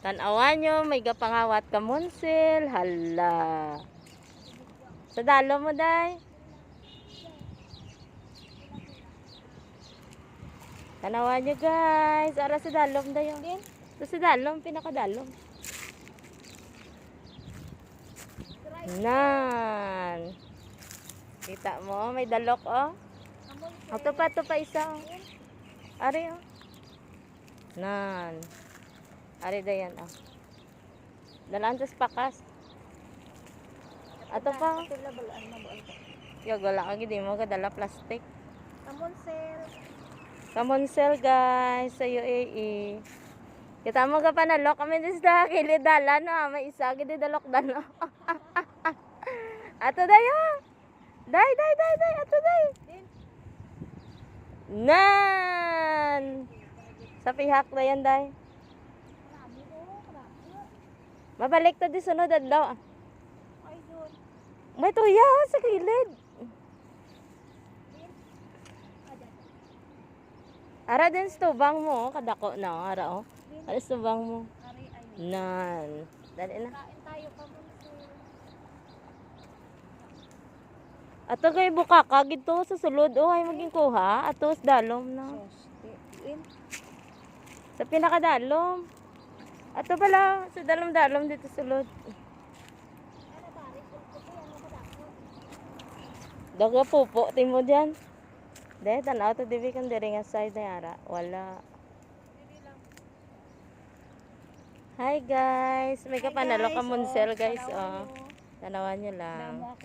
Tanawan nyo, may gapangawat ka monsil. Hala. Sa dalo mo, day. Tanawan nyo, guys. Ara sa dalom, day. Ito sa dalom, pinakadalom. Nan. Kita mo, may dalok, oh. Ito pa isa, oh. Ari, oh. Nan. Ari dayan, oh. Dalaan tas pakas. Ato pa. Yo, wala ka gidi mo kadala plastic. Kamonsel, guys, sa UAE. Kita mo ka panalok kami sa kilid dala, no. May isa gidi dalok dalo. Ato dayo. Day. Ato day. Nan. Sa pihak na yan, day. Mabalik to di sunod adlaw. May tuya sa kilid. Ara din stubang mo, kadako na, ara oh. Ara stubang mo. Nan. Dali na. Ato kay buka ka gito sa sulod oh ay maging kuha ato sa dalom na. Sa pinakadalom. Ato pala sa dalom dito sulod. Daga pupo timo diyan. Dahil tanaw to dibi kan diri nga side na ara. Wala. Hi guys, may kapanalo ka monsel guys oh. Tanawan niyo lang.